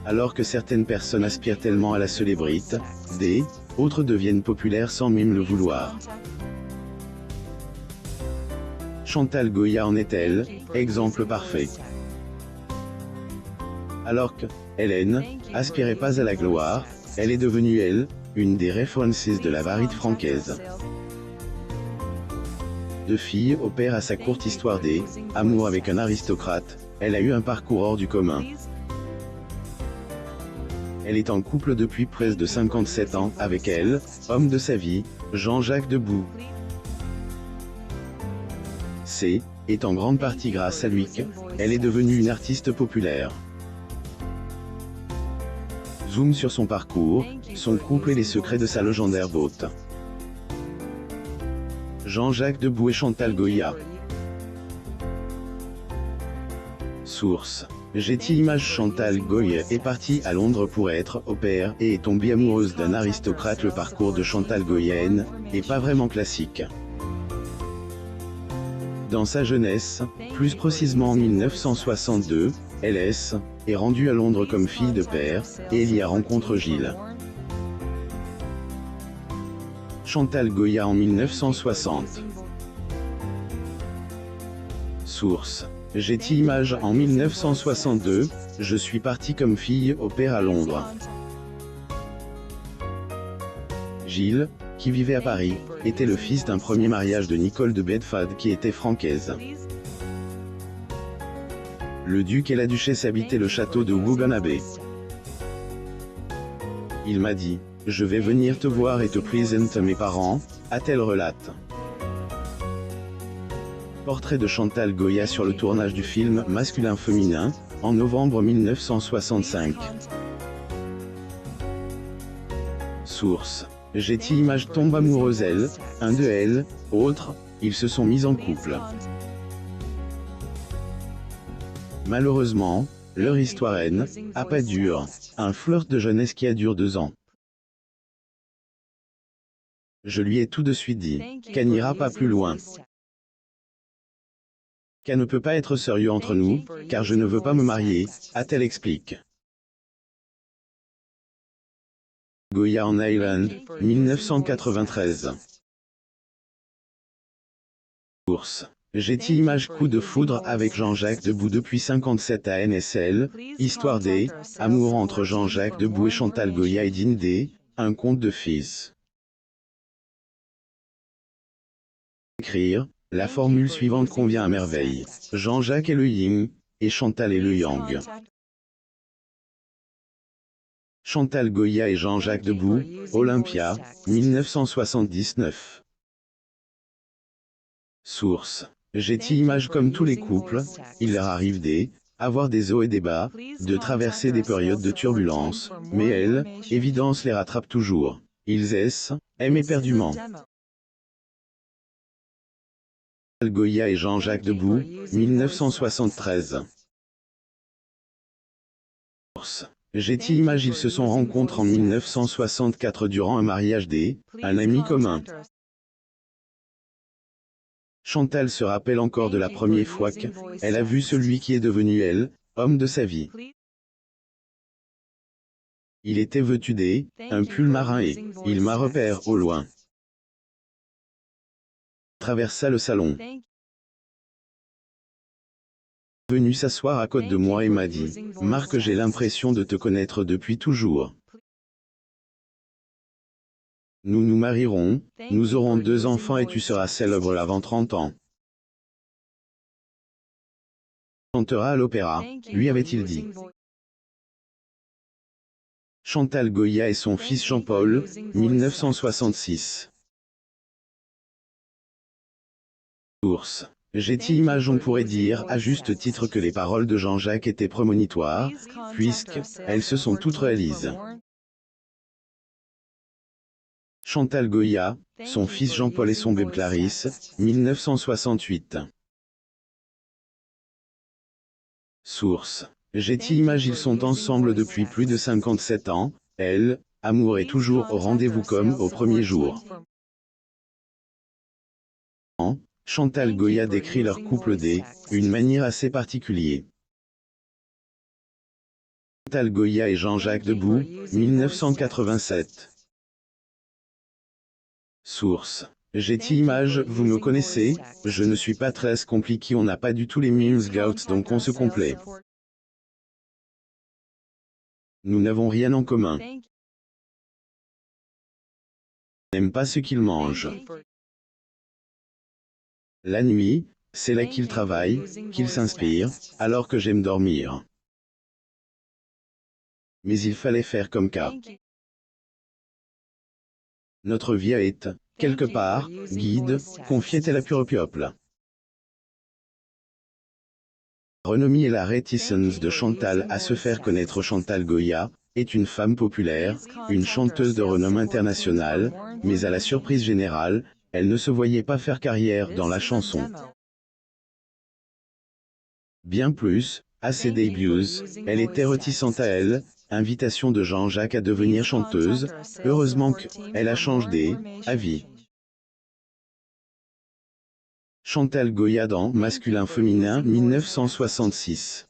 Alors que certaines personnes aspirent tellement à la célébrité, d'autres deviennent populaires sans même le vouloir. Chantal Goya en est-elle, exemple parfait. Alors que Hélène aspirait pas à la gloire, elle est devenue une des références de la variété francaise. De fille au père à sa courte histoire d'amour avec un aristocrate, elle a eu un parcours hors du commun. Elle est en couple depuis près de 57 ans avec homme de sa vie, Jean-Jacques Debout. C'est en grande partie grâce à lui qu'elle est devenue une artiste populaire. Zoom sur son parcours, son couple et les secrets de sa légendaire beauté. Jean-Jacques Debout et Chantal Goya. Source. Getty Images. Chantal Goya est partie à Londres pour être au pair et est tombée amoureuse d'un aristocrate. Le parcours de Chantal Goya n'est pas vraiment classique. Dans sa jeunesse, plus précisément en 1962, elle est rendue à Londres comme fille de père, et elle y rencontre Gilles. Chantal Goya en 1960. Source. Getty Images. En 1962, je suis partie comme fille au père à Londres. Gilles, qui vivait à Paris, était le fils d'un premier mariage de Nicole de Bedford qui était francaise. Le duc et la duchesse habitaient le château de Woburn Abbey. Il m'a dit, je vais venir te voir et te présenter mes parents, a-t-elle relate. Portrait de Chantal Goya sur le tournage du film Masculin-Féminin, en novembre 1965. Source. Getty Images. Tombe amoureuse un de autre, ils se sont mis en couple. Malheureusement, leur histoire n'a pas duré, un flirt de jeunesse qui a duré 2 ans. Je lui ai tout de suite dit qu'elle n'ira pas plus loin. Qu'elle ne peut pas être sérieux entre nous, car je ne veux pas me marier, a-t-elle expliqué. Goya en Ireland, 1993. Source. Getty Images. Coup de foudre avec Jean-Jacques Debout depuis 57 à NSL, histoire amour entre Jean-Jacques Debout et Chantal Goya et Dinde, un conte de fils. Écrire, la formule suivante convient à merveille. Jean-Jacques est le yin, et Chantal est le yang. Chantal Goya et Jean-Jacques Debout, Olympia, 1979. Source. Getty Images. Comme tous les couples, il leur arrive avoir des hauts et des bas, de traverser des périodes de turbulence, mais évidence les rattrape toujours. Ils aiment éperdument. Goya et Jean-Jacques Debout, 1973. Source. Getty Images. Ils se sont rencontrés en 1964 durant un mariage un ami commun. Chantal se rappelle encore de la première fois qu'elle a vu celui qui est devenu homme de sa vie. Il était vêtu un pull marin et il m'a repéré au loin. Traversa le salon. Venu s'asseoir à côté de moi et m'a dit, Marc, j'ai l'impression de te connaître depuis toujours. Nous nous marierons, nous aurons 2 enfants et tu seras célèbre avant 30 ans. Chantera à l'opéra, lui avait-il dit. Chantal Goya et son fils Jean-Paul, 1966. Source. Getty Images. On pourrait dire à juste titre que les paroles de Jean-Jacques étaient prémonitoires, puisqu'elles se sont toutes réalisées. Chantal Goya, son fils Jean-Paul et son bébé Clarisse, 1968. Source. Getty Images. Ils sont ensemble depuis plus de 57 ans, amour est toujours au rendez-vous comme au premier jour. Chantal Goya décrit leur couple d'une manière assez particulière. Chantal Goya et Jean-Jacques Debout, 1987. Source. Getty Images, vous me connaissez, je ne suis pas très compliqué, on n'a pas du tout les mêmes goûts donc on se complaît. Nous n'avons rien en commun. N'aime pas ce qu'il mange. La nuit, c'est là qu'il travaille, qu'il s'inspire, alors que j'aime dormir. Mais il fallait faire comme cas. Notre vie est, quelque part, guide, confiait-elle à Pure-Peuple. Renommée et la réticence de Chantal à se faire connaître. Chantal Goya est une femme populaire, une chanteuse de renom international, mais à la surprise générale, elle ne se voyait pas faire carrière dans la chanson. Bien plus, à ses débuts, elle était réticente à elle, invitation de Jean-Jacques à devenir chanteuse, heureusement qu'elle a changé d'avis. Chantal Goya dans Masculin-Féminin 1966.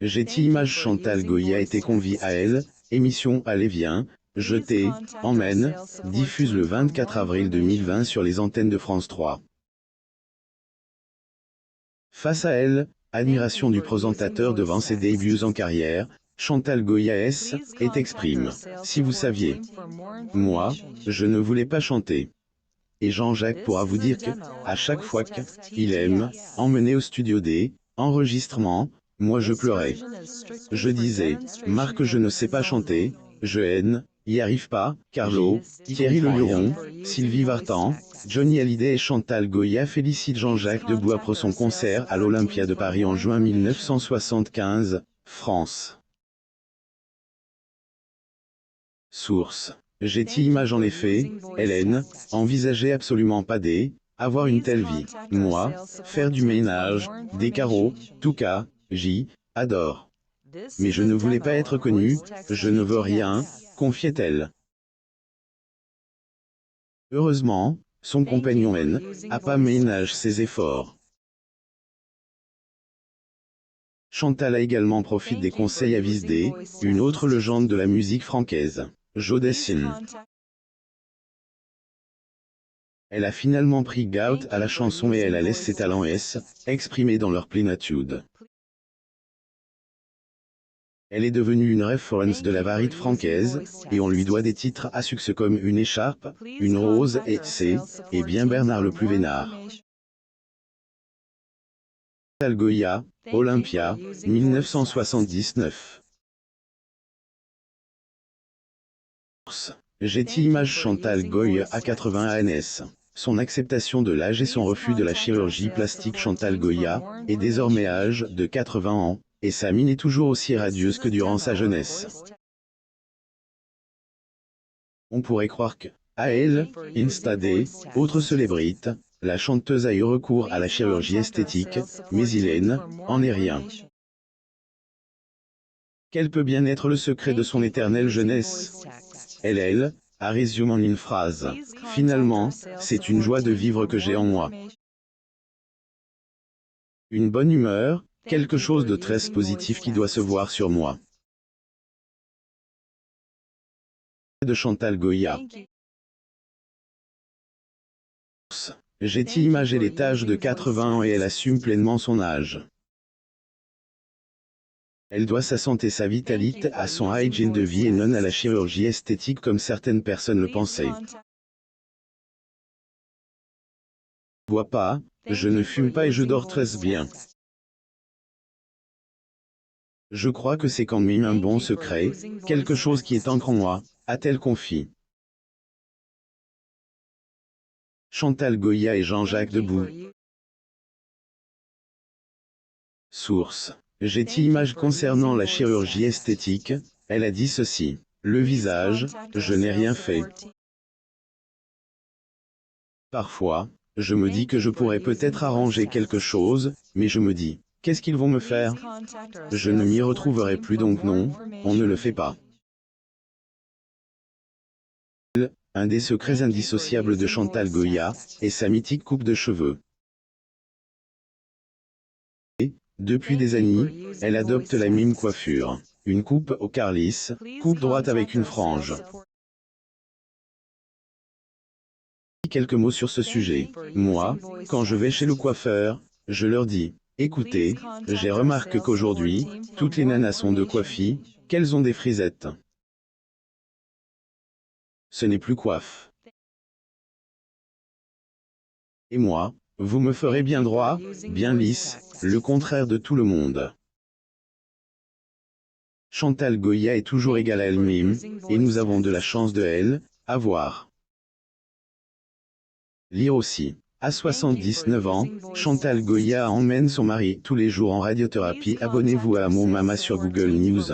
Getty Images. Chantal Goya était conviée à elle, émission Allez viens, je t'emmène, diffuse le 24 avril 2020 sur les antennes de France 3. Face à elle, admiration du présentateur devant ses débuts en carrière, Chantal Goya exprime « Si vous saviez, moi, je ne voulais pas chanter. » Et Jean-Jacques pourra vous dire que, à chaque fois qu'il aime emmener au studio des enregistrements, moi je pleurais. Je disais, Marc je ne sais pas chanter, je y arrive pas, Carlo, Thierry Le Luron, Sylvie Vartan, Johnny Hallyday et Chantal Goya félicitent Jean-Jacques Debout après son concert à l'Olympia de Paris en juin 1975, France. Source. Getty Images. En effet, Hélène, envisageait absolument pas avoir une telle vie. Moi, faire du ménage, des carreaux, tout cas, j'y adore. Mais je ne voulais pas être connue, je ne veux rien, confiait-elle. Heureusement, son compagnon a pas ménage ses efforts. Chantal a également profité des conseils à Visdé, une autre légende de la musique francaise, Joe Dassin. Elle a finalement pris goût à la chanson et elle a laissé ses talents exprimer dans leur plénitude. Elle est devenue une référence de la variété francaise, et on lui doit des titres à succès comme Une écharpe, Une rose et bien Bernard le plus vénard. Chantal Goya, Olympia, 1979. Getty Images. Chantal Goya a 80 ans. Son acceptation de l'âge et son refus de la chirurgie plastique. Chantal Goya est désormais âgée de 80 ans, et sa mine est toujours aussi radieuse que durant sa jeunesse. On pourrait croire que, à elle, Instadé, autre célébrité, la chanteuse a eu recours à la chirurgie esthétique, mais en est rien. Quel peut bien être le secret de son éternelle jeunesse? Elle a résumé en une phrase. Finalement, c'est une joie de vivre que j'ai en moi. Une bonne humeur, quelque chose de très positif qui doit se voir sur moi. De Chantal Goya. Getty Images. Elle est âgée de 80 ans et elle assume pleinement son âge. Elle doit sa santé et sa vitalité à son hygiène de vie et non à la chirurgie esthétique comme certaines personnes le pensaient. Je ne bois pas, je ne fume pas et je dors très bien. Je crois que c'est quand même un bon secret, quelque chose qui est ancré en moi, a-t-elle confié. Chantal Goya et Jean-Jacques Debout. Source. Getty Images. Concernant la chirurgie esthétique, elle a dit ceci. Le visage, je n'ai rien fait. Parfois, je me dis que je pourrais peut-être arranger quelque chose, mais je me dis, qu'est-ce qu'ils vont me faire? Je ne m'y retrouverai plus donc non, on ne le fait pas. Un des secrets indissociables de Chantal Goya est sa mythique coupe de cheveux. Depuis des années, elle adopte la mime coiffure. Une coupe au quart lisse, coupe droite avec une frange. Quelques mots sur ce sujet. Moi, quand je vais chez le coiffeur, je leur dis, écoutez, j'ai remarqué qu'aujourd'hui, toutes les nanas sont de coiffis, qu'elles ont des frisettes. Ce n'est plus coiffe. Et moi, vous me ferez bien droit, bien lisse, le contraire de tout le monde. Chantal Goya est toujours égale à elle-même, et nous avons de la chance de elle, avoir. Lire aussi. À 79 ans, Chantal Goya emmène son mari tous les jours en radiothérapie. Abonnez-vous à Mon Mama sur Google News.